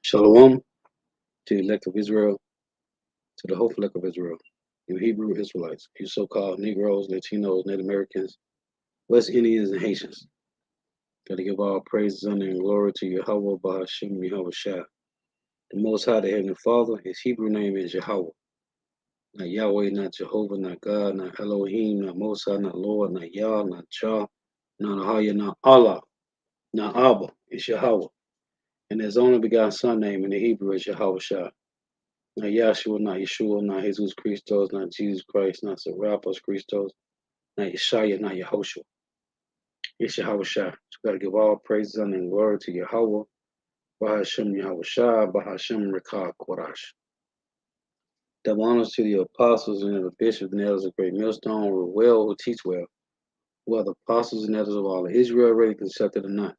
Shalom to the elect of Israel, to the hopeful elect of Israel, you Hebrew Israelites, you so-called Negroes, Latinos, Native Americans, West Indians, and Haitians. Got to give all praises, honor, and glory to Yahweh, Bahashim, Yahweh Shah. The Most High, the Heavenly Father, his Hebrew name is Yahweh. Not Yahweh, not Jehovah, not God, not Elohim, not Mosai, not Lord, not Yah, not Jah, not Ahaya, not Allah, not Abba. It's Yahweh. And his only begotten son name in the Hebrew is Yahweh Shah. Not Yahshua, not Yeshua, not Jesus Christos, not Jesus Christ, not Serapos Christos, not Yeshaya, not Yehoshua. It's Yahweh Shah. So got to give all praises and glory to Yahweh. Bahashem Yahweh Shah, Bahashem Rekah Korash. Double honors to the apostles and the bishops and elders of Great Millstone who rule well, who teach well, who are the apostles and elders of all of Israel, ready accepted or not.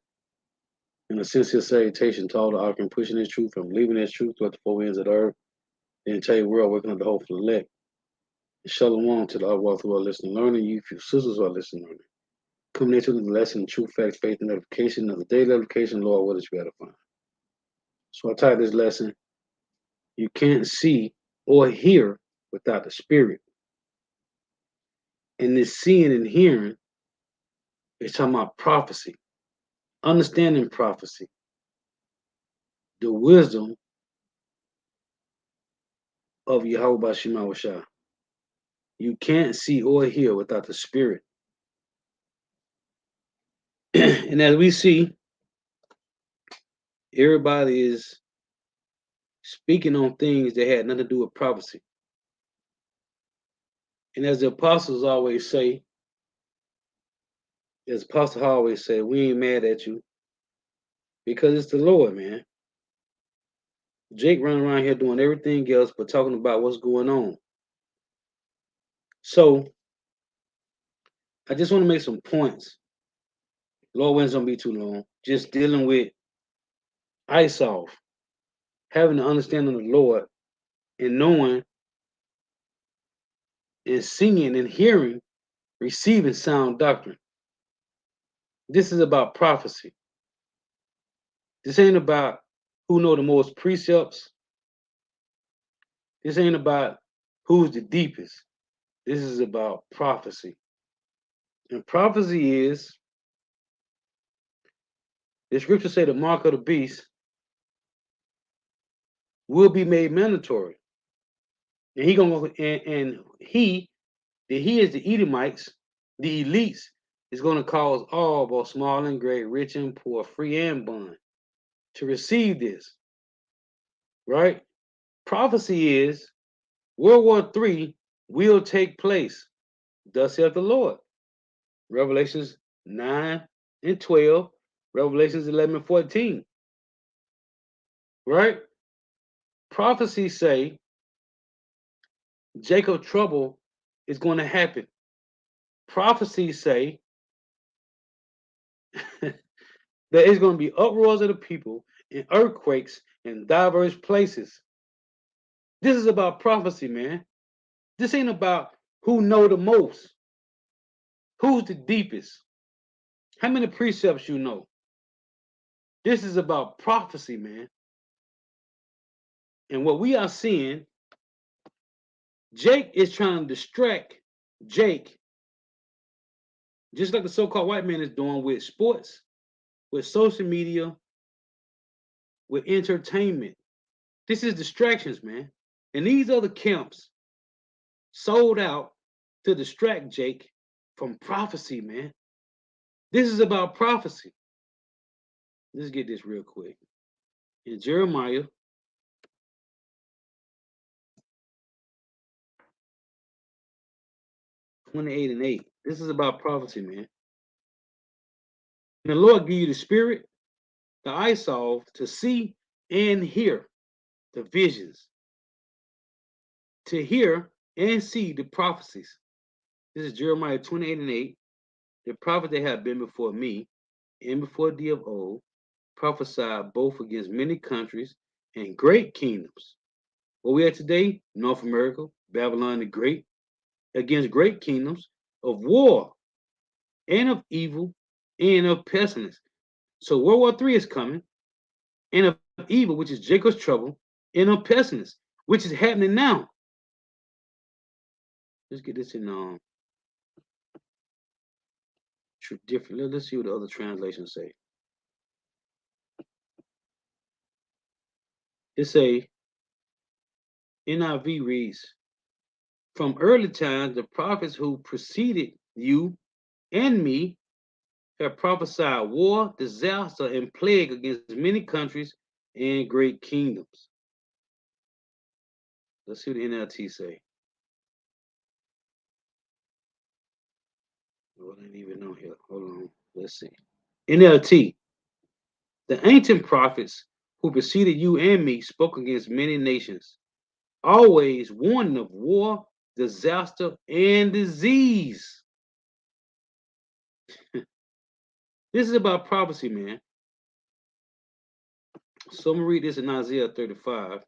And a sincere salutation to all the arguing, pushing this truth and believing this truth throughout the four winds of the earth, the entire world, working on the hopeful elect. Shalom to the Awal who are listening, learning, you few sisters who are listening, learning. Coming into the lesson, true facts, faith, and edification of the daily edification, Lord, what is you edifying? So I titled this lesson, You Can't See or Hear Without the Spirit. And this seeing and hearing is talking about prophecy, understanding prophecy, the wisdom of Yahweh Bashim Shah. You can't see or hear without the Spirit. And as we see, everybody is speaking on things that had nothing to do with prophecy. And as the apostles always say, as Apostle always say, we ain't mad at you because it's the Lord, man. Jake running around here doing everything else but talking about what's going on. So I just want to make some points. Lord willing, don't be too long. Just dealing with ISOF, having the understanding of the Lord and knowing and seeing and hearing, receiving sound doctrine. This is about prophecy. This ain't about who know the most precepts. This ain't about who's the deepest. This is about prophecy. And prophecy is, the scriptures say the mark of the beast will be made mandatory. And he gonna and he is the Edomites, the elites, is gonna cause all, both small and great, rich and poor, free and bond, to receive this. Right? Prophecy is World War III will take place. Thus saith the Lord. Revelations 9 and 12, Revelations 11 and 14. Right? Prophecy say Jacob trouble is going to happen. Prophecy say that it's going to be uproars of the people and earthquakes in diverse places. This is about prophecy, man. This ain't about who know the most, who's the deepest, how many precepts you know. This is about prophecy, man. And what we are seeing, Jake is trying to distract Jake, just like the so-called white man is doing with sports, with social media, with entertainment. This is distractions, man. And these other camps sold out to distract Jake from prophecy, man. This is about prophecy. Let's get this real quick. In Jeremiah 28 and 8, this is about prophecy, man. And the Lord give you the spirit, the eyesolve to see and hear the visions, to hear and see the prophecies. This is Jeremiah 28 and 8. The prophet that have been before me and before thee of old prophesied both against many countries and great kingdoms. Where we at today, North America, Babylon the Great, against great kingdoms of war and of evil, and of pestilence. So World War III is coming, and of evil, which is Jacob's trouble, and of pestilence, which is happening now. Let's get this in different. Let's see what the other translations say. It say NIV reads, "From early times, the prophets who preceded you and me have prophesied war, disaster, and plague against many countries and great kingdoms." Let's see what the NLT say. Well, I didn't even know here. Hold on. Let's see. NLT. "The ancient prophets who preceded you and me spoke against many nations, always warning of war, disaster, and disease." This is about prophecy, man. So I'm gonna read this in Isaiah 35.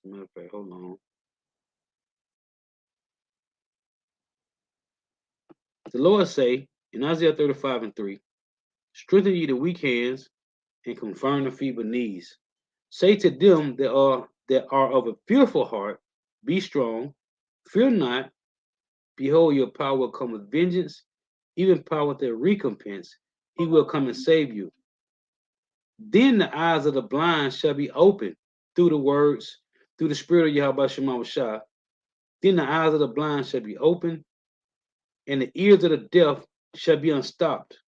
Matter of fact, hold on. The Lord say in Isaiah 35:3, "Strengthen ye the weak hands and confirm the feeble knees. Say to them that are of a fearful heart, be strong, fear not. Behold, your power will come with vengeance, even power with their recompense. He will come and save you. Then the eyes of the blind shall be opened through the words, through the spirit of Yahweh Shema Shah. Then the eyes of the blind shall be opened, and the ears of the deaf shall be unstopped."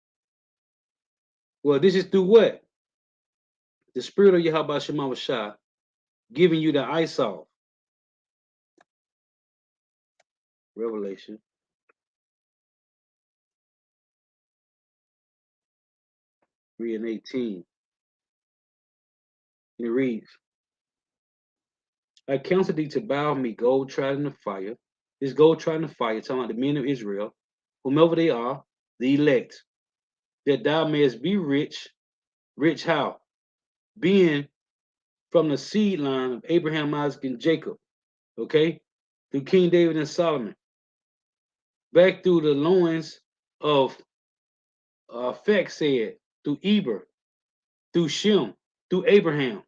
Well, this is through what? The spirit of Yahweh Shema Shah giving you the eyesight. Revelation 3:18. It reads, "I counsel thee to bow me gold tried in the fire." This gold tried in the fire, talking about the men of Israel, whomever they are, the elect, "that thou mayest be rich." Rich how? Being from the seed line of Abraham, Isaac, and Jacob, okay? Through King David and Solomon, back through the loins of said, through Eber, through Shem, through Abraham.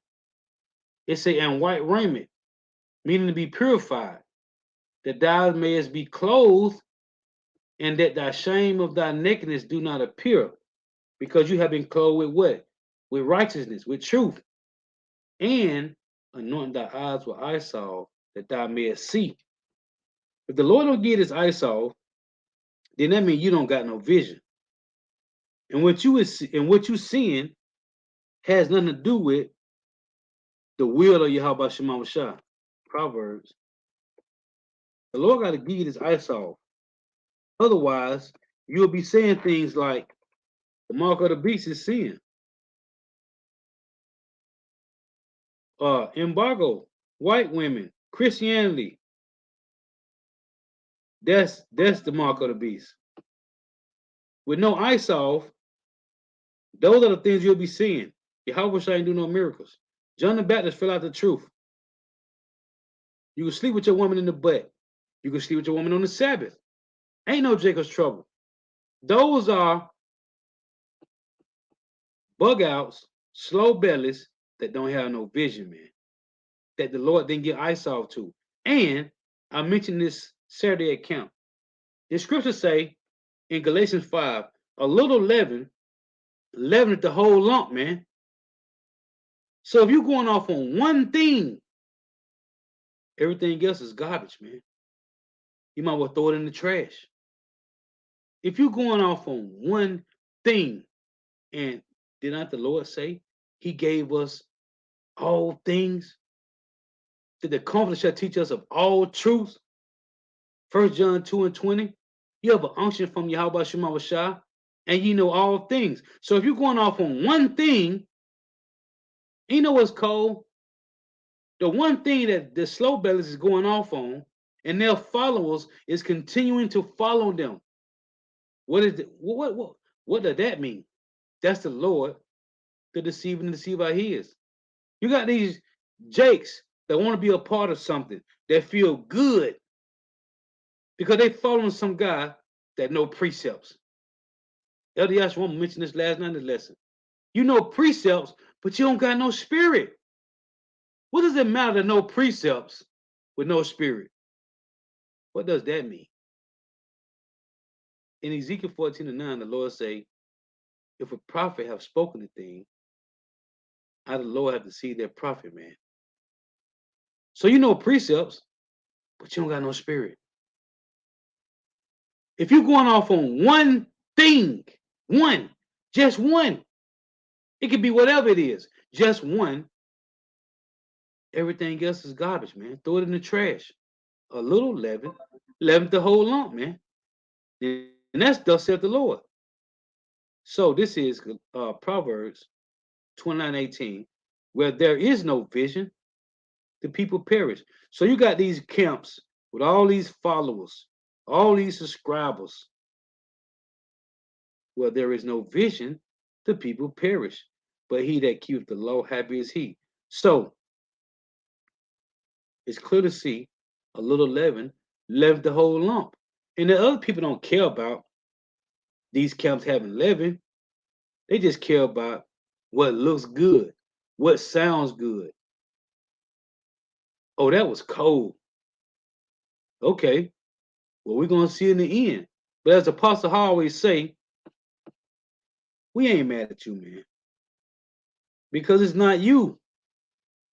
It say, "and white raiment," meaning to be purified, "that thou mayest be clothed, and that thy shame of thy nakedness do not appear, because you have been clothed with what? With righteousness, with truth, and anoint thy eyes with eyesalt, that thou mayest see." If the Lord don't give this eyesalt, then that means you don't got no vision. And what you seeing has nothing to do with the will of Yahweh Shema Shah. Proverbs. The Lord got to give you this eyesalt. Otherwise, you'll be saying things like the mark of the beast is sin. Embargo, white women, Christianity. That's the mark of the beast. With no eyesalt, those are the things you'll be seeing. Yahweh Shah ain't do no miracles. John the Baptist fell out the truth. You can sleep with your woman in the butt. You can sleep with your woman on the Sabbath. Ain't no Jacob's trouble. Those are bug outs, slow bellies that don't have no vision, man. That the Lord didn't give eyesight to. And I mentioned this Saturday account. The scriptures say in Galatians 5, a little leaven leaveneth the whole lump, man. So if you're going off on one thing, everything else is garbage, man. You might well throw it in the trash. If you're going off on one thing, and did not the Lord say he gave us all things? That the Comforter shall teach us of all truth. 1 John 2:20. You have an unction from Yahweh Shema Shah, and you know all things. So if you're going off on one thing, you know what's cold? The one thing that the slow bellies is going off on, and their followers is continuing to follow them. What is it? What does that mean? That's the Lord, the deceiver and deceiver he is. You got these Jakes that want to be a part of something that feel good because they following some guy that know precepts. Elder Yashua mentioned this last night in the lesson. You know precepts, but you don't got no spirit. What does it matter to know precepts with no spirit? What does that mean? In Ezekiel 14:9, the Lord say, if a prophet have spoken a thing, how the Lord have to see their prophet, man. So you know precepts, but you don't got no spirit. If you're going off on one thing, just one, it could be whatever it is, just one, everything else is garbage, man. Throw it in the trash. A little leaven, leaven the whole lump, man. And that's thus saith the Lord. So this is Proverbs 29:18, where there is no vision, the people perish. So you got these camps with all these followers, all these subscribers. Where there is no vision, the people perish. But he that keepeth the law, happy is he. So it's clear to see a little leaven left the whole lump. And the other people don't care about these camps having leaven. They just care about what looks good, what sounds good. Oh, that was cold. Okay, well, we're going to see in the end. But as Apostle always say, we ain't mad at you, man. Because it's not you.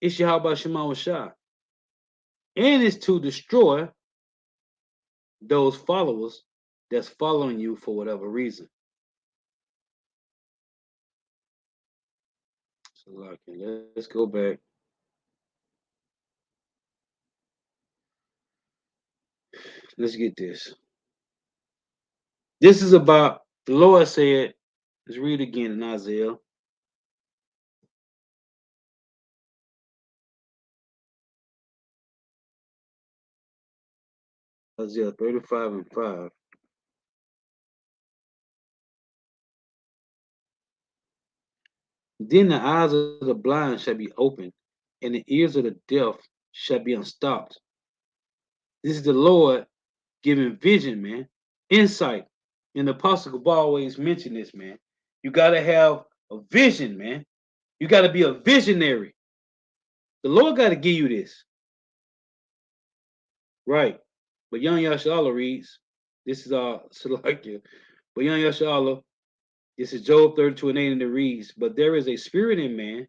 It's Yahweh Shema Shah. And it's to destroy those followers that's following you for whatever reason. So let's go back. Let's get this. This is about the Lord said, let's read again in Isaiah. Isaiah 35:5. Then the eyes of the blind shall be opened, and the ears of the deaf shall be unstopped. This is the Lord giving vision, man, insight. And the Apostle Gabal always mention this, man. You got to have a vision, man. You got to be a visionary. The Lord got to give you this. Right. But Young Yashala reads, this is Salakia. But Young Yashala, this is Job 32:8, and it reads, but there is a spirit in man,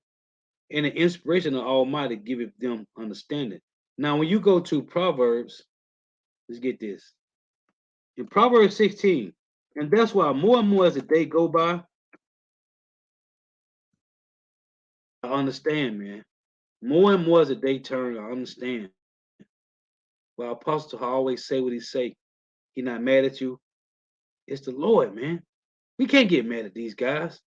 and an inspiration of Almighty giveth them understanding. Now, when you go to Proverbs, let's get this. In Proverbs 16, and that's why more and more as the day go by, I understand, man. More and more as the day turn, I understand. Well, Apostle always say what he say. He not mad at you. It's the Lord, man. We can't get mad at these guys.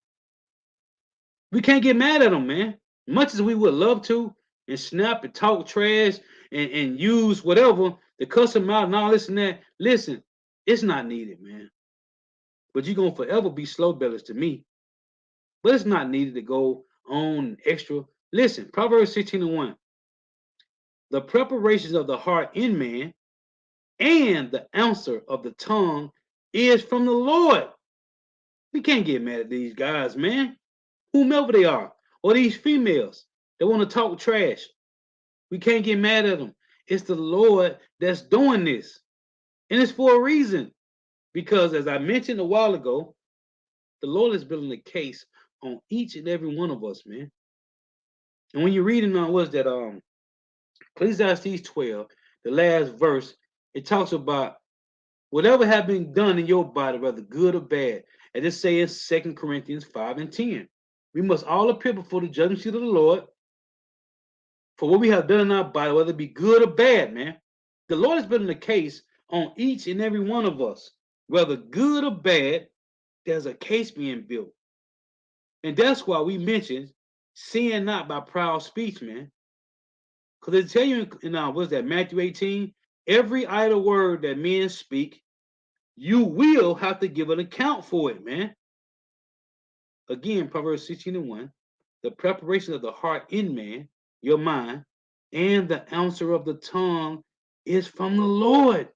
We can't get mad at them, man. Much as we would love to, and snap and talk trash and use whatever to cuss them out and all this and that. Listen, it's not needed, man. But you're gonna forever be slow bellies to me. But it's not needed to go on extra. Listen, Proverbs 16:1. The preparations of the heart in man and the answer of the tongue is from the Lord. We can't get mad at these guys, man. Whomever they are, or these females that want to talk trash. We can't get mad at them. It's the Lord that's doing this. And it's for a reason. Because as I mentioned a while ago, the Lord is building a case on each and every one of us, man. And when you're reading on what's that Ecclesiastes 12, the last verse, it talks about whatever have been done in your body, whether good or bad. And it says 2 Corinthians 5:10. We must all appear before the judgment seat of the Lord for what we have done in our body, whether it be good or bad, man. The Lord has been in the case on each and every one of us, whether good or bad. There's a case being built, and that's why we mentioned sin not by proud speech, man. Because they tell you in what's that, Matthew 18, every idle word that men speak, you will have to give an account for it, man. Again, Proverbs 16:1, the preparation of the heart in man, your mind, and the answer of the tongue is from the Lord.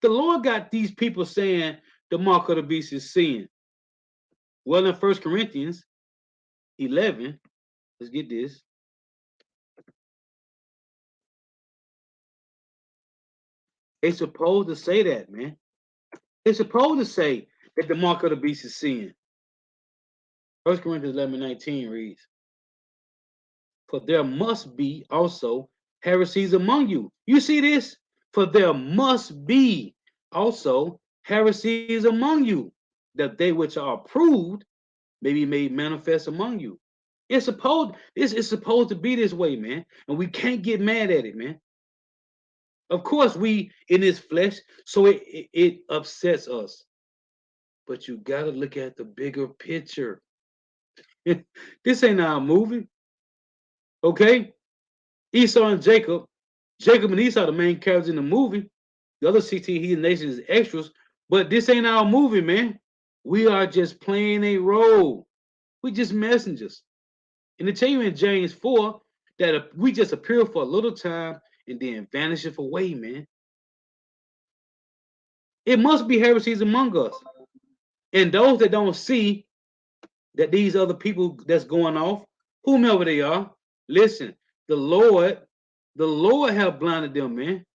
The Lord got these people saying the mark of the beast is sin. Well, in 1 Corinthians 11, let's get this. They supposed to say that, man. They're supposed to say that the mark of the beast is sin. 1 Corinthians 11:19 reads, for there must be also heresies among you. You see this? For there must be also heresies among you, that they which are approved may be made manifest among you. This is supposed to be this way, man. And we can't get mad at it, man. Of course, we in this flesh, so it upsets us. But you gotta look at the bigger picture. This ain't our movie, okay? Esau and Jacob, Jacob and Esau, the main characters in the movie. The other 16 heathen nations is extras, but this ain't our movie, man. We are just playing a role. We just messengers. And they tell you in James 4 that we just appear for a little time and then vanisheth away, man. It must be heresies among us. And those that don't see that these other people that's going off, whomever they are, listen, the Lord have blinded them, man.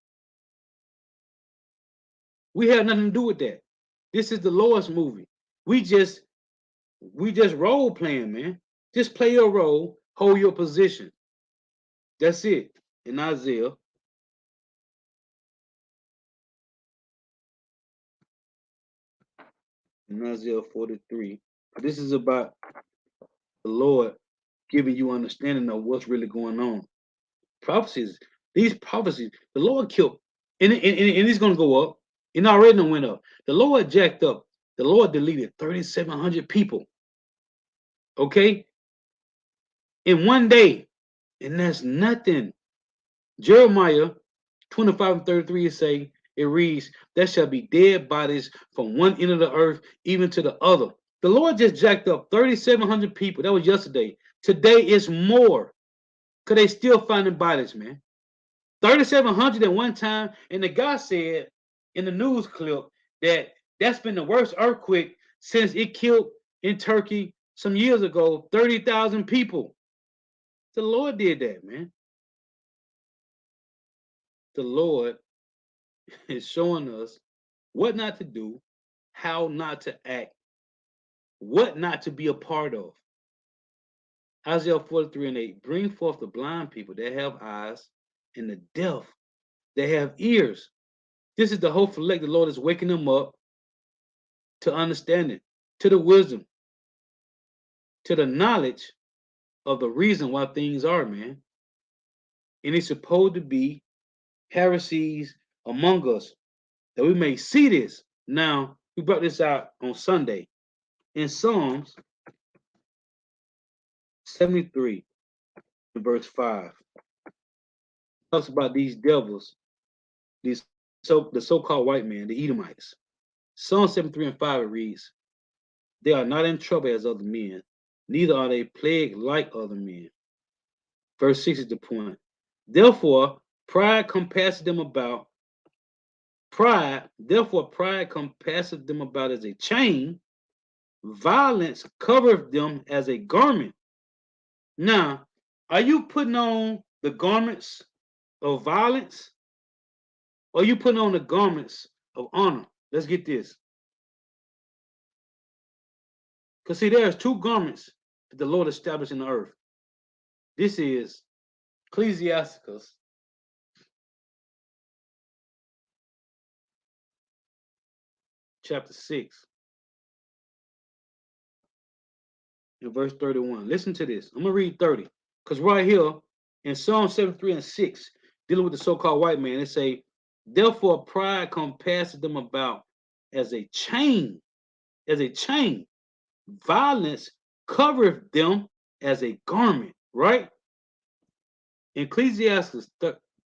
We have nothing to do with that. This is the Lord's movie. We just role playing, man. Just play your role, hold your position. That's it. In Isaiah. In Isaiah 43. This is about the Lord giving you understanding of what's really going on. Prophecies, these prophecies, the Lord killed, and it's going to go up. It already went up. The Lord jacked up. The Lord deleted 3,700 people. Okay? In one day. And that's nothing. Jeremiah 25:33 say, it reads, there shall be dead bodies from one end of the earth even to the other. The Lord just jacked up 3,700 people. That was yesterday. Today is more. Because they still finding bodies, man. 3,700 at one time. And the guy said in the news clip that that's been the worst earthquake since it killed in Turkey some years ago 30,000 people. The Lord did that, man. The Lord is showing us what not to do, how not to act, what not to be a part of. Isaiah 43:8, bring forth the blind people that have eyes and the deaf that have ears. This is the hopeful elect. The Lord is waking them up to understanding, to the wisdom, to the knowledge of the reason why things are, man. And it's supposed to be heresies among us that we may see this. Now, we brought this out on Sunday in Psalms 73, verse 5. It talks about these devils, the so-called white man, the Edomites. Psalm 73:5 it reads, they are not in trouble as other men, neither are they plagued like other men. Verse 6 is the point. Therefore, pride compasseth them about. Pride compasseth them about as a chain. Violence covereth them as a garment. Now, are you putting on the garments of violence? Or are you putting on the garments of honor? Let's get this. Because see, there's two garments that the Lord established in the earth. This is Ecclesiasticus chapter 6 and verse 31. Listen to this. I'm going to read 30. Because right here in Psalm 73 and 6, dealing with the so-called white man, it say, therefore pride compasseth them about as a chain, violence covereth them as a garment, right? Ecclesiastes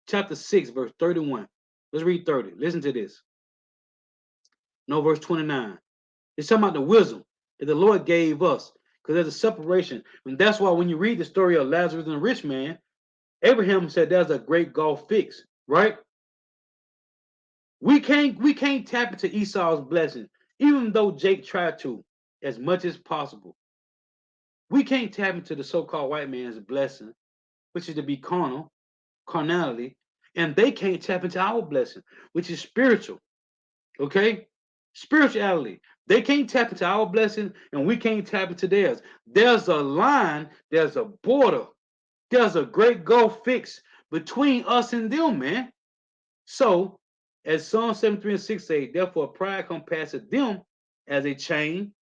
chapter 6, verse 31. Let's read 30. Listen to this. No, verse 29. It's talking about the wisdom that the Lord gave us, because there's a separation. And that's why when you read the story of Lazarus and the rich man, Abraham said there's a great gulf fix, right? We can't tap into Esau's blessing, even though Jake tried to. as much as possible. We can't tap into the so-called white man's blessing, which is to be carnality, and they can't tap into our blessing, which is spiritual. Okay? Spirituality. They can't tap into our blessing, and we can't tap into theirs. There's a line, there's a border, there's a great gulf fixed between us and them, man. So, as Psalm 73 and 6 say, therefore pride compasseth them as a chain,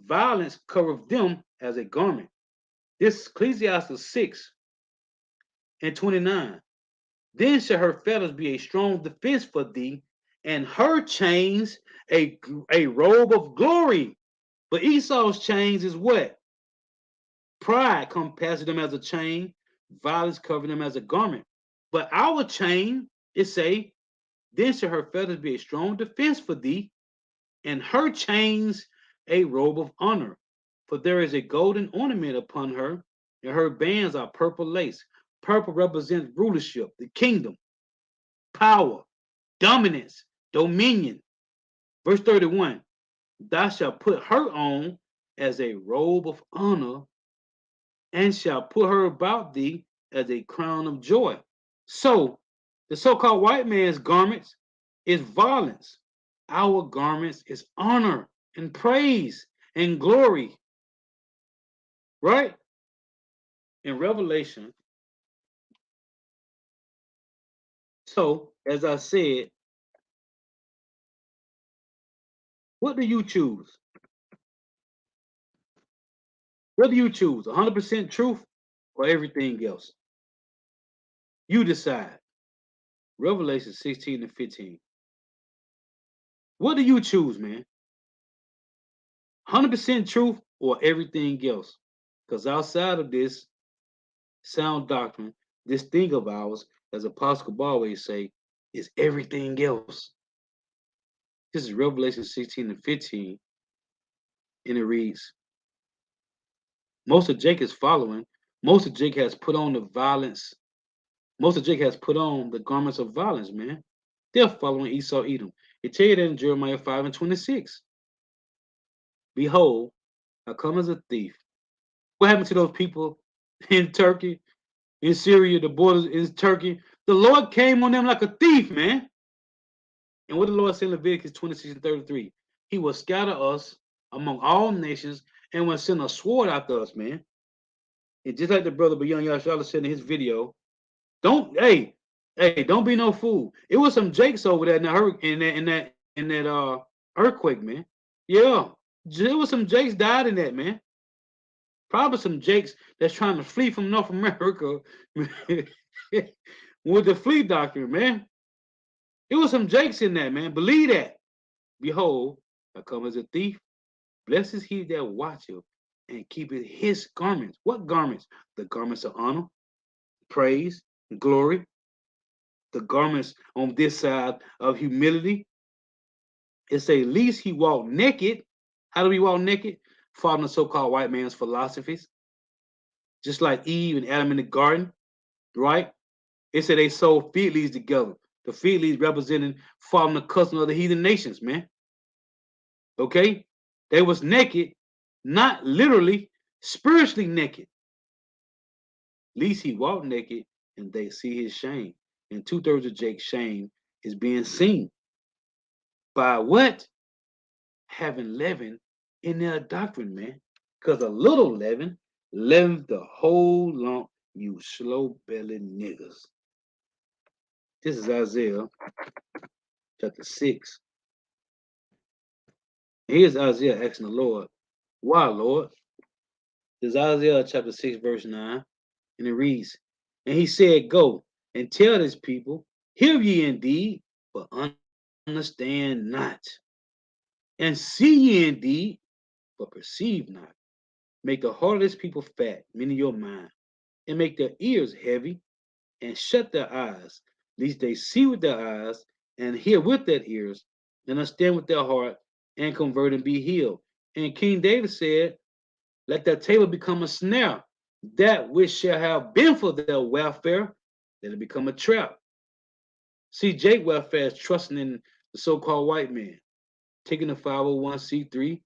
violence covereth them as a garment. This Ecclesiastes 6 and 29. Then shall her fetters be a strong defense for thee, and her chains a robe of glory. But Esau's chains is what? Pride compasses them as a chain, violence covering them as a garment. But our chain, it say, then shall her feathers be a strong defense for thee, and her chains a robe of honor. For there is a golden ornament upon her, and her bands are purple lace. Purple represents rulership, the kingdom, power, dominance, dominion. Verse 31, thou shalt put her on as a robe of honor, and shall put her about thee as a crown of joy. So, the so-called white man's garments is violence. Our garments is honor and praise and glory, right? In Revelation. So, as I said, what do you choose? What do you choose? 100% truth or everything else? You decide. Revelation 16 and 15. What do you choose, man? 100% truth or everything else? Because outside of this sound doctrine, this thing of ours, as Apostle Paul always say, is everything else. This is Revelation 16 and 15, and it reads, most of Jake is following. Most of Jake has put on the violence. Most of Jake has put on the garments of violence, man. They're following Esau Edom. It tell you that in Jeremiah 5 and 26. Behold, I come as a thief. What happened to those people in Turkey, in Syria, the borders in Turkey? The Lord came on them like a thief, man. And what the Lord said in Leviticus 26 and 33? He will scatter us among all nations and will send a sword after us, man. And just like the brother Beyond Yashala said in his video, don't be no fool. It was some Jakes over there in that earthquake, man. Yeah, there was some Jakes died in that, man. Probably some Jakes that's trying to flee from North America with the flee doctrine, man. It was some Jakes in that, man. Believe that. Behold, I come as a thief. Blessed is he that watcheth and keepeth his garments. What garments? The garments of honor, praise, glory. The garments on this side of humility. It say, least he walked naked. How do we walk naked? Following the so-called white man's philosophies. Just like Eve and Adam in the garden, right? It said they sold fig leaves together. The fig leaves representing following the custom of the heathen nations, man. Okay? They was naked, not literally, spiritually naked. Least he walked naked and they see his shame. And 2/3 of Jake's shame is being seen. By what? Having leaven in their doctrine, man. Because a little leaven leavens the whole lump, you slow-bellied niggas. This is Isaiah chapter 6. Here's Isaiah asking the Lord, why, Lord? This is Isaiah chapter 6, verse 9, and it reads, and he said, go and tell this people, hear ye indeed, but understand not. And see ye indeed, but perceive not. Make the heart of this people fat, meaning your mind, and make their ears heavy, and shut their eyes, lest they see with their eyes, and hear with their ears, and understand with their heart, and convert and be healed. And King David said, let that table become a snare, that which shall have been for their welfare, let it become a trap. See, Jake welfare is trusting in the so-called white man, taking the 501c3,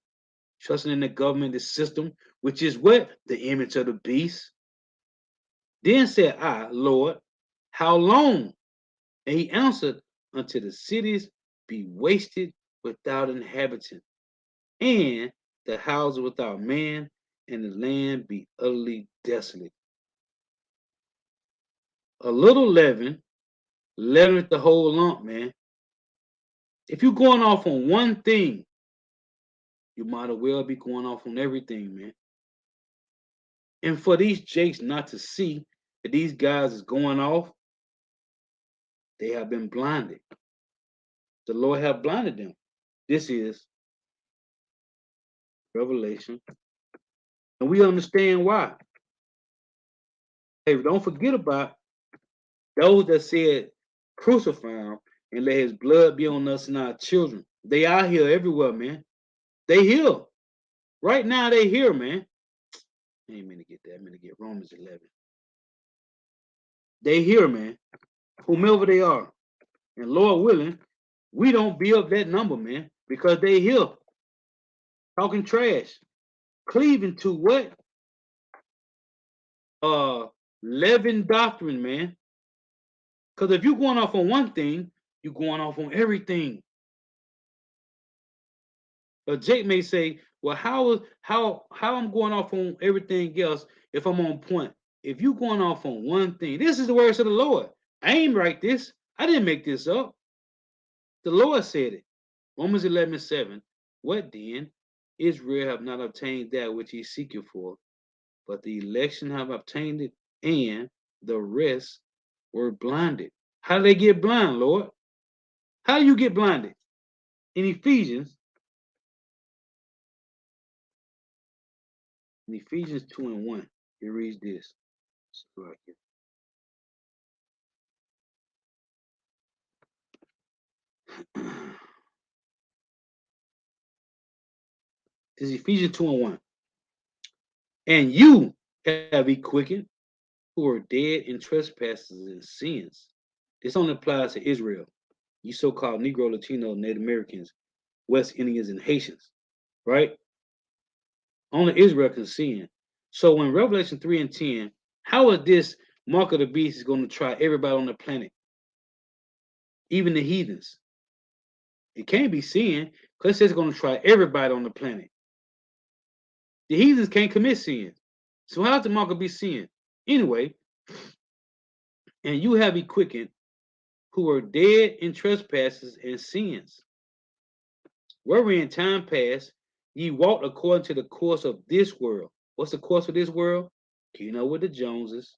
trusting in the government, the system, which is what? The image of the beast. Then said I, Lord, how long? And he answered, until the cities be wasted without inhabitant, and the houses without man, and the land be utterly desolate. A little leaven leaveneth the whole lump, man. If you're going off on one thing, you might as well be going off on everything, man. And for these jakes not to see that these guys is going off, they have been blinded. The Lord have blinded them. This is Revelation. And we understand why. Hey, don't forget about those that said, crucify him and let his blood be on us and our children. They are here everywhere, man. They here. Right now, they here, man. I ain't mean to get that. I mean to get Romans 11. They here, man. Whomever they are. And Lord willing, we don't be of that number, man. Because they here. Talking trash. Cleaving to what? Leaven doctrine, man. Because if you're going off on one thing, you're going off on everything. But Jake may say, well, how I'm going off on everything else if I'm on point? If you're going off on one thing, this is the words of the Lord. I ain't write this. I didn't make this up. The Lord said it. Romans 11:7. What then? Israel have not obtained that which he seeketh for, but the election have obtained it, and the rest were blinded. How do they get blind, Lord? How do you get blinded? In Ephesians 2:1, it reads this. Right here. This is Ephesians 2:1. And you have he quickened who are dead in trespasses and sins. This only applies to Israel. You so-called Negro, Latino, Native Americans, West Indians, and Haitians, right? Only Israel can sin. So when Revelation 3:10, how is this mark of the beast is going to try everybody on the planet, even the heathens? It can't be sin because it's going to try everybody on the planet. The heathens can't commit sin. So how's the mark of the beast sin? Anyway, and you have he quickened who are dead in trespasses and sins, wherein in time past ye walked according to the course of this world. What's the course of this world? You know, with the Joneses,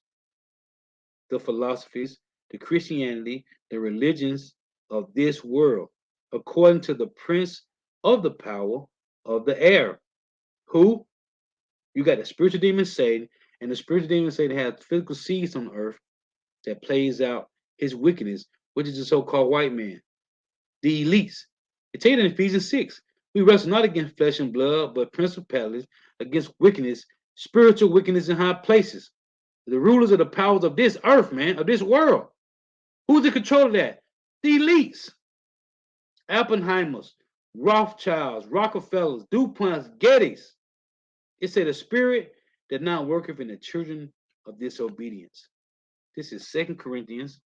the philosophies, the Christianity, the religions of this world, according to the prince of the power of the air. Who? You got the spiritual demon Satan, and the spiritual demon Satan has physical seeds on earth that plays out his wickedness, which is the so-called white man, the elites. It tells you in Ephesians 6, we wrestle not against flesh and blood, but principalities, against wickedness, spiritual wickedness in high places. The rulers of the powers of this earth, man, of this world. Who's in control of that? The elites. Oppenheimers, Rothschilds, Rockefellers, DuPonts, Gettys. It said the spirit that now worketh in the children of disobedience. This is 2 Corinthians.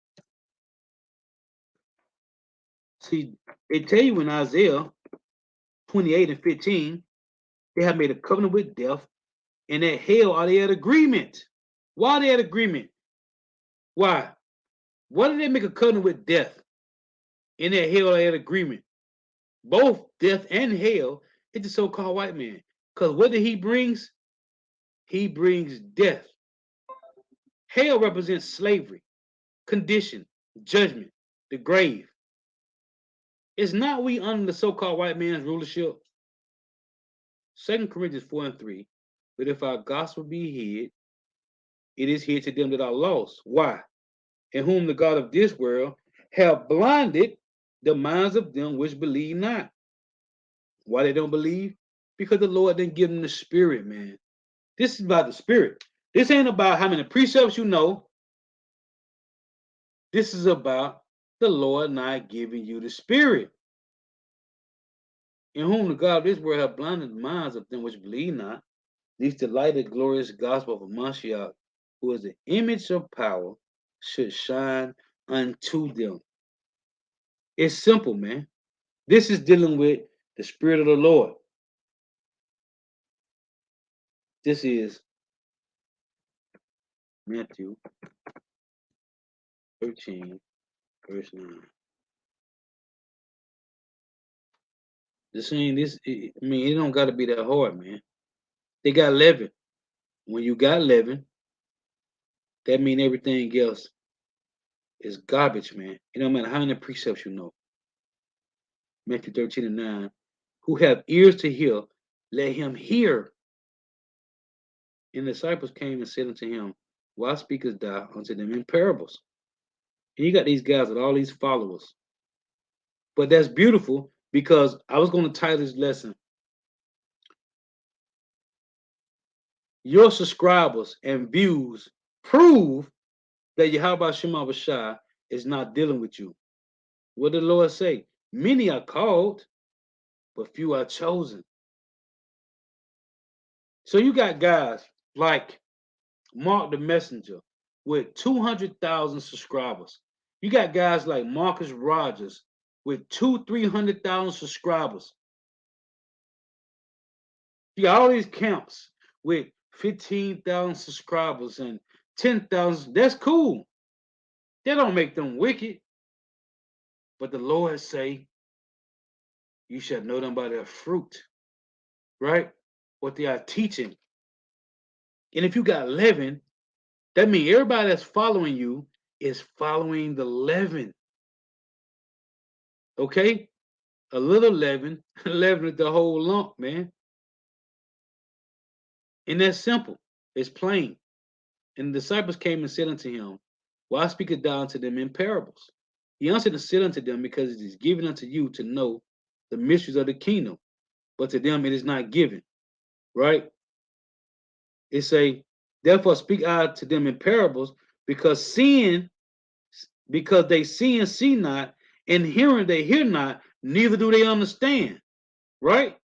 See, they tell you in Isaiah 28:15, they have made a covenant with death, and that hell are they at agreement. Why are they at agreement? Why? Why did they make a covenant with death? In that hell are they at agreement. Both death and hell is the so-called white man. Because what did he brings? He brings death. Hell represents slavery, condition, judgment, the grave. Is not we under the so-called white man's rulership? 2 Corinthians 4:3. But if our gospel be hid, it is hid to them that are lost. Why? In whom the God of this world have blinded the minds of them which believe not. Why they don't believe? Because the Lord didn't give them the spirit, man. This is about the spirit. This ain't about how many precepts you know. This is about the Lord not giving you the spirit. in whom the God of this world have blinded the minds of them which believe not, lest the light of the glorious gospel of Mashiach, who is the image of power, should shine unto them. It's simple, man. This is dealing with the Spirit of the Lord. This is Matthew 13, verse 9. It don't got to be that hard, man. They got 11. When you got 11, that means everything else is garbage, man. It don't matter how many precepts you know. Matthew 13 and 9. Who have ears to hear, let him hear. And the disciples came and said unto him, why speakest thou unto them in parables? And you got these guys with all these followers. But that's beautiful because I was going to title this lesson, your subscribers and views prove that Yahweh Shema Bashai is not dealing with you. What did the Lord say? Many are called, but few are chosen. So you got guys like Mark the Messenger with 200,000 subscribers. You got guys like Marcus Rogers with 300,000 subscribers. You got all these camps with 15,000 subscribers and 10,000. That's cool. That don't make them wicked. But the Lord say, you shall know them by their fruit, right? What they are teaching. And if you got 11, that means everybody that's following you is following the 11. Okay? A little leaven, 11 is the whole lump, man. And that's simple. It's plain. And the disciples came and said unto him, why speakest thou unto them in parables? He answered and said unto them, because it is given unto you to know the mysteries of the kingdom, but to them it is not given. Right? It say, therefore speak I to them in parables, because they see and see not, and hearing they hear not, neither do they understand. Right?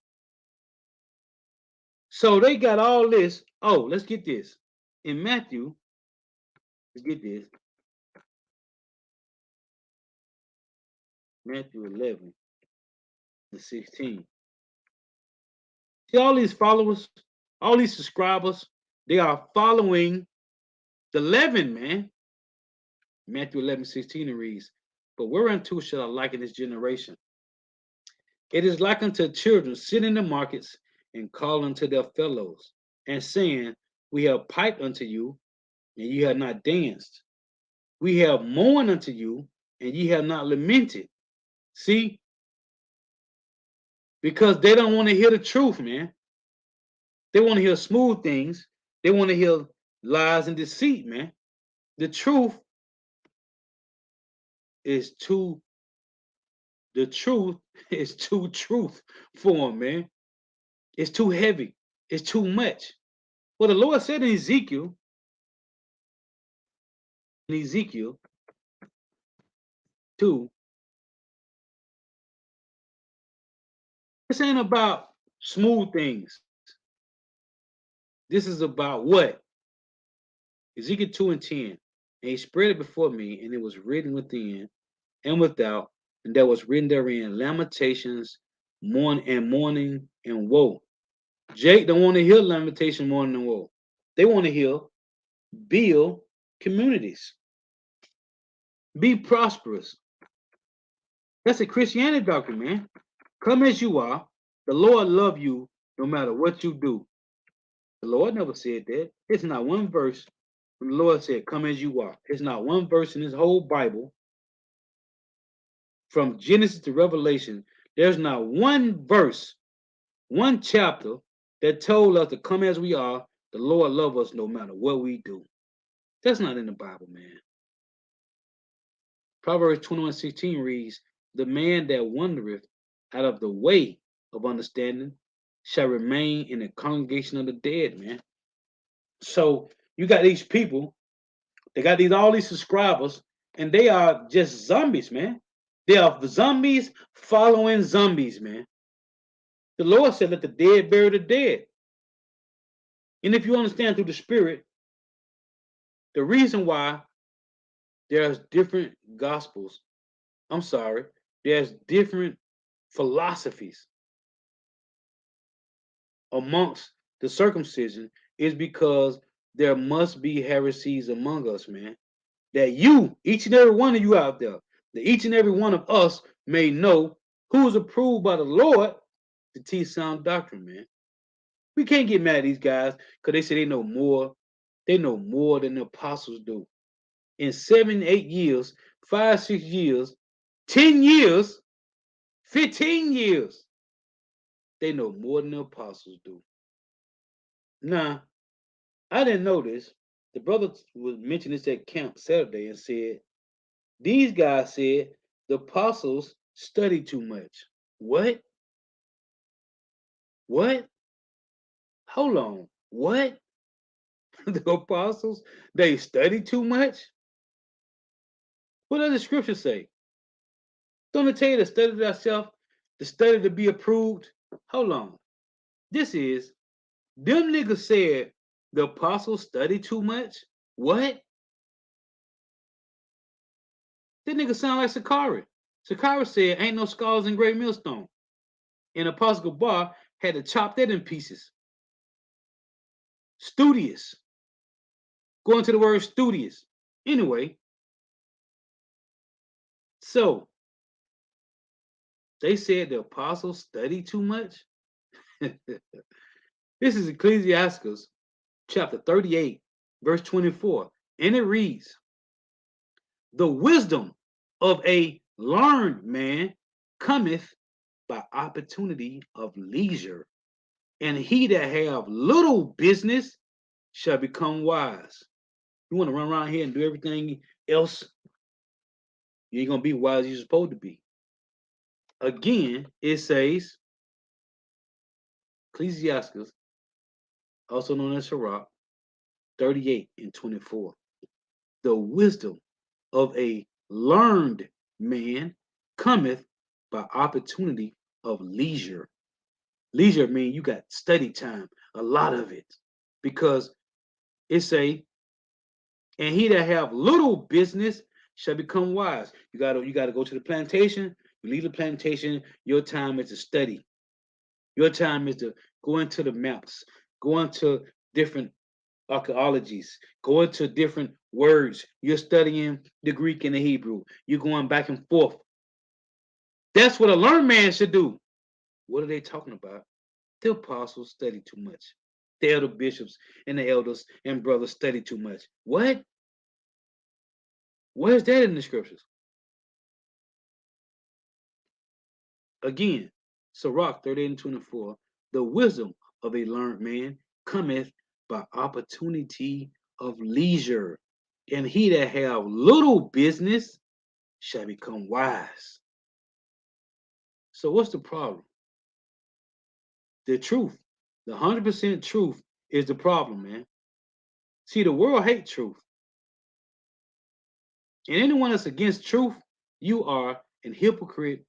So they got all this. Oh, let's get this. In Matthew, let's get this. Matthew 11 and 16. See all these followers, all these subscribers, they are following the 11, man. Matthew 11:16 reads, but whereunto shall I liken this generation? It is like unto children sitting in the markets and calling to their fellows and saying, we have piped unto you, and ye have not danced. We have mourned unto you, and ye have not lamented. See, because they don't want to hear the truth, man. They want to hear smooth things. They want to hear lies and deceit, man. The truth is too. The truth is too truth for them, man. It's too heavy. It's too much. Well, the Lord said in Ezekiel 2, this ain't about smooth things. This is about what? Ezekiel 2 and 10. And he spread it before me, and it was written within and without, and there was written therein lamentations, mourning and woe. Jake don't want to hear lamentation, mourning and woe. They want to hear build communities, be prosperous. That's a Christianity doctrine, man. Come as you are. The Lord love you no matter what you do. The Lord never said that. It's not one verse when the Lord said, come as you are. It's not one verse in this whole Bible from Genesis to Revelation. There's not one verse, one chapter that told us to come as we are. The Lord love us no matter what we do. That's not in the Bible, man. Proverbs 21:16 reads, the man that wandereth out of the way of understanding shall remain in the congregation of the dead, man. So you got these people, they got all these subscribers, and they are just zombies, man. They are zombies following zombies, man. The Lord said, let the dead bury the dead. And if you understand through the Spirit, the reason why there's different gospels, I'm sorry, there's different philosophies amongst the circumcision is because there must be heresies among us, man. That you, each and every one of you out there, that each and every one of us may know who is approved by the Lord to teach sound doctrine, man. We can't get mad at these guys because they say they know more. They know more than the apostles do. In 7, 8 years, 5, 6 years, 10 years, 15 years, they know more than the apostles do. Now, I didn't know this. The brother was mentioning this at camp Saturday and said, these guys said the apostles study too much. What? What? Hold on. What? The apostles, they study too much? What does the scripture say? Don't it tell you to study thyself, to study to be approved? Hold on. This is, them niggas said the apostles study too much? What? That nigga sound like Sakari. Sakari said, ain't no scholars in Great Millstone. And Apostle Bar had to chop that in pieces. Studious. Going to the word studious. Anyway, so they said the apostles study too much. This is Ecclesiastes chapter 38, verse 24. And it reads, the wisdom of a learned man cometh by opportunity of leisure, and he that have little business shall become wise. You want to run around here and do everything else, you ain't gonna be wise as you're supposed to be. Again, it says, Ecclesiastes, also known as Sirach, 38 and 24. The wisdom of a learned man cometh by opportunity of leisure. Leisure means you got study time, a lot of it. Because it say, and he that have little business shall become wise. You gotta go to the plantation. You leave the plantation, your time is to study. Your time is to go into the maps, go into different archaeologies, go into different words. You're studying the Greek and the Hebrew. You're going back and forth. That's what a learned man should do. What are they talking about? The apostles study too much. The elder bishops and the elders and brothers study too much. What? Where's that in the scriptures? Again, Sirach 38 and 24. The wisdom of a learned man cometh by opportunity of leisure, and he that have little business shall become wise. So what's the problem? The truth, the 100% truth is the problem, man. See, the world hates truth. And anyone that's against truth, you are an hypocrite,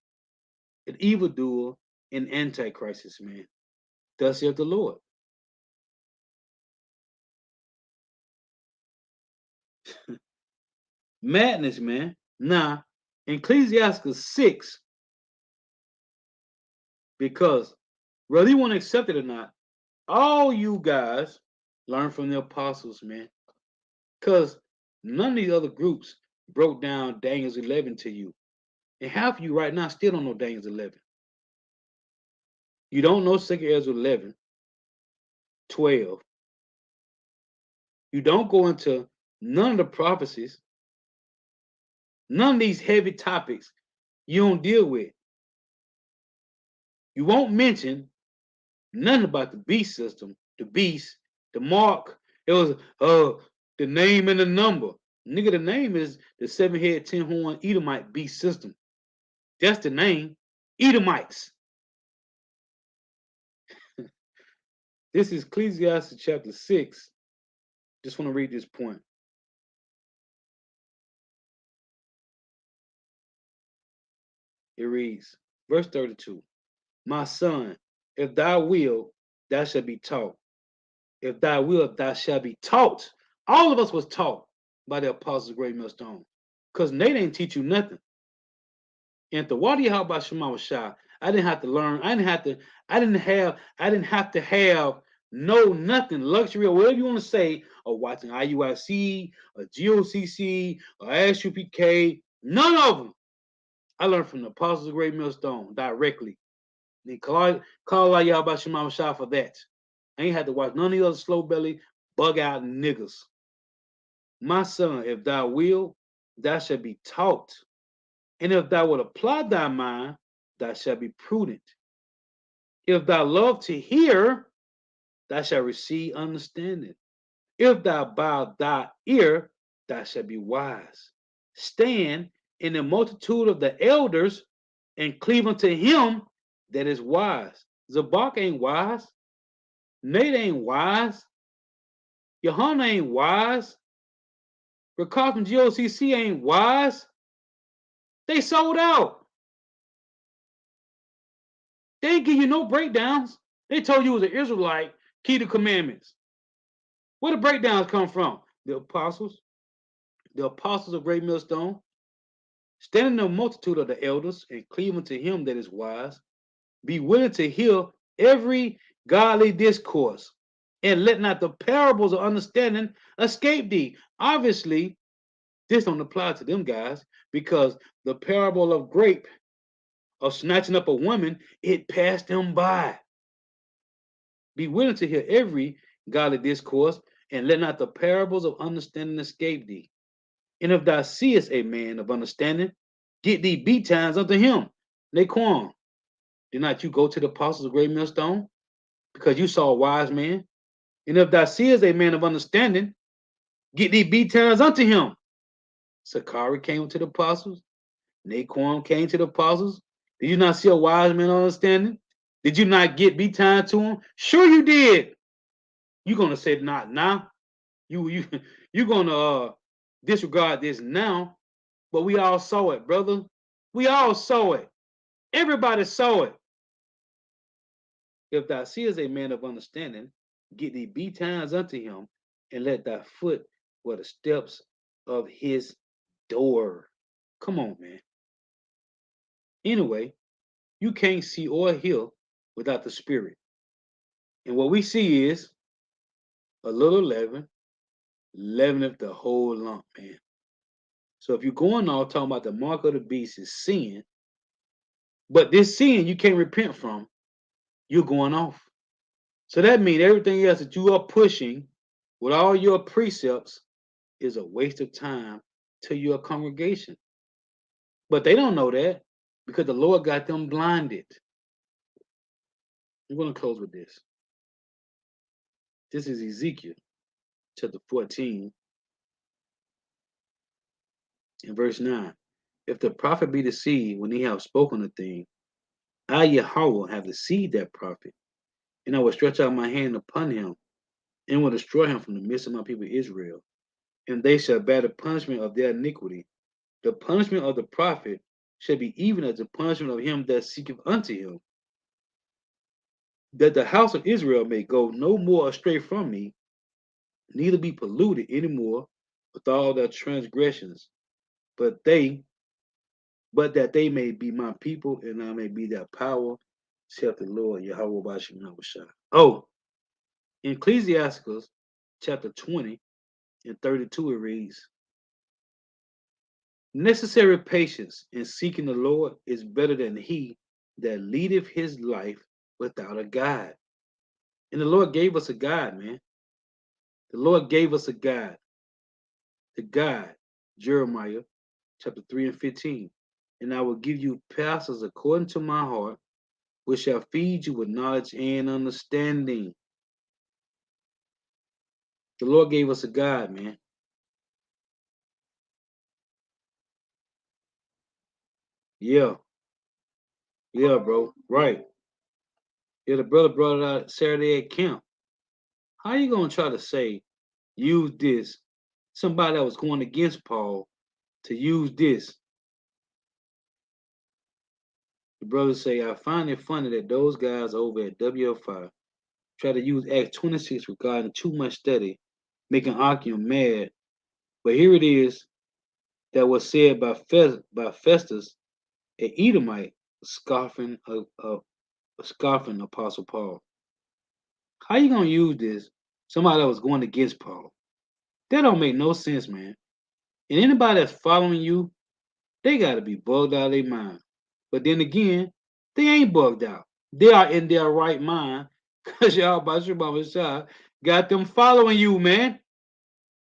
an evildoer, an antichrist, man. Thus saith the Lord. Madness, man. Now, Ecclesiastes 6, because whether you want to accept it or not, all you guys learn from the apostles, man. Because none of these other groups broke down Daniel's 11 to you. And half of you right now still don't know Daniel's 11. You don't know 2nd Ezra 11, 12. You don't go into none of the prophecies. None of these heavy topics you don't deal with. You won't mention nothing about the beast system, the beast, the mark. It was the name and the number. Nigga, the name is the 7-head, 10-horn Edomite beast system. That's the name. Edomites. This is Ecclesiastes chapter 6. Just want to read this point. It reads, verse 32. My son, If thou will, thou shalt be taught. If thou will, thou shalt be taught. All of us was taught by the apostles of Great Millstone. Because they didn't teach you nothing. And the water how about Shema Shah, I didn't have to learn. I didn't have to have no nothing, luxury or whatever you want to say, or watching IUIC, or GOCC, or SUPK. None of them. I learned from the apostles of Great Millstone directly. Then call out y'all about Shema Shah for that. I ain't had to watch none of the other slow belly, bug out niggas. My son, if thou will, thou shalt be taught. And if thou wilt apply thy mind, thou shalt be prudent. If thou love to hear, thou shalt receive understanding. If thou bow thy ear, thou shalt be wise. Stand in the multitude of the elders and cleave unto him that is wise. Zabak ain't wise. Nate ain't wise. Johanna ain't wise. Ricard from GOCC ain't wise. They sold out. They ain't give you no breakdowns. They told you it was an Israelite, key to commandments. Where the breakdowns come from? The apostles of Great Millstone, stand in the multitude of the elders and cleave unto him that is wise. Be willing to hear every godly discourse, and let not the parables of understanding escape thee. Obviously, this don't apply to them guys because the parable of grape of snatching up a woman, it passed them by. Be willing to hear every godly discourse, and let not the parables of understanding escape thee. And if thou seest a man of understanding, get thee betimes unto him. Naquan, did not you go to the apostles of Great Millstone because you saw a wise man? And if thou seest a man of understanding, get thee betimes unto him. Sakari came to the apostles. Naquan came to the apostles. Did you not see a wise man of understanding? Did you not get betimes to him? Sure you did. You're gonna say not now. You're gonna disregard this now, but we all saw it, brother. We all saw it. Everybody saw it. If thou seest a man of understanding, get thee betimes unto him, and let thy foot were the steps of his door. Come on, man. Anyway, you can't see or hear without the spirit. And what we see is a little leaven, leaveneth the whole lump, man. So if you're going on talking about the mark of the beast is sin, but this sin you can't repent from, you're going off. So that means everything else that you are pushing with all your precepts is a waste of time to your congregation. But they don't know that because the Lord got them blinded. I'm going to close with this. This is Ezekiel chapter 14 and verse 9. If the prophet be deceived when he have spoken a thing, I, Yahweh, have deceived that prophet, and I will stretch out my hand upon him, and will destroy him from the midst of my people Israel. And they shall bear the punishment of their iniquity. The punishment of the prophet shall be even as the punishment of him that seeketh unto him, that the house of Israel may go no more astray from me, neither be polluted any more with all their transgressions, but that they may be my people, and I may be their power, saith the Lord Yahweh Bashem Yahushua. Oh, in Ecclesiasticus chapter 20 and 32 it reads, necessary patience in seeking the Lord is better than he that leadeth his life without a guide. And the Lord gave us a guide, man. The Lord gave us a guide. The guide, Jeremiah chapter 3 and 15. And I will give you pastors according to my heart, which shall feed you with knowledge and understanding. The Lord gave us a guide, man. Yeah, yeah, bro. Right. Yeah, the brother brought it out Saturday at camp. How you gonna try to say use this? Somebody that was going against Paul to use this The brothers say, I find it funny that those guys over at WFI try to use Acts 26 regarding too much study, making Archium mad. But here it is that was said by Festus, an Edomite, scoffing, scoffing Apostle Paul. How you gonna use this? Somebody that was going against Paul. That don't make no sense, man. And anybody that's following you, they gotta be bugged out of their mind. But then again, they ain't bugged out. They are in their right mind because y'all Bashir Shah got them following you, man.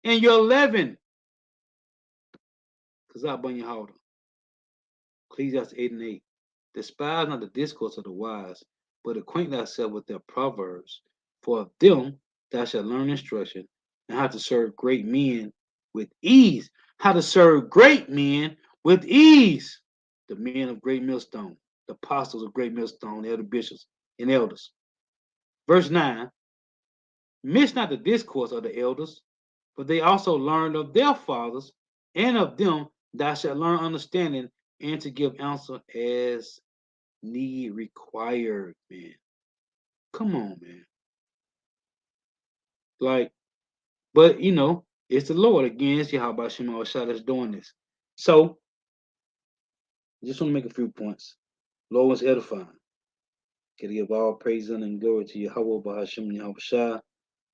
And you're 11. Because I bring you hold. Ecclesiastes 8 and 8. Despise not the discourse of the wise, but acquaint thyself with their proverbs. For of them thou shalt learn instruction, and how to serve great men with ease. How to serve great men with ease. The men of great millstone, the apostles of great millstone, the elder bishops and elders. Verse 9. Miss not the discourse of the elders, for they also learned of their fathers, and of them thou shalt learn understanding and to give answer as need required, man. Come on, man. Like, but it's the Lord again. It's Yahweh Shema Shah that's doing this. So, I just want to make a few points. Lord was edifying. Can give all praise and glory to Yahweh Bahashim Yahweh Shah,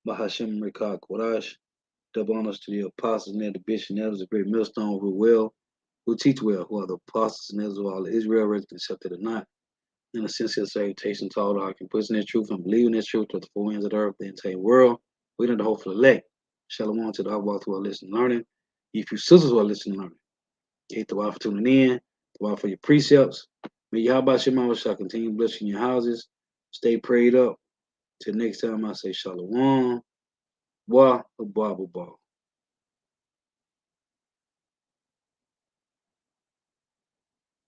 Bahashim Rekah Kodash. Double honors to the apostles and the bishops and elders, a great millstone who teach well, who are the apostles and elders of all Israel, whether accepted or not. In a sincere salutation to all who can put in this truth and believe in this truth to the four ends of the earth, the entire world, waiting to hope for the elect. Shalom to the Abba who are listening and learning. If you sisters who are listening and learning, hate the for tuning in, the for your precepts. May Yahweh Shema shall continue blessing your houses. Stay prayed up. Till next time, I say Shalom. Wa, ba, ba, ba.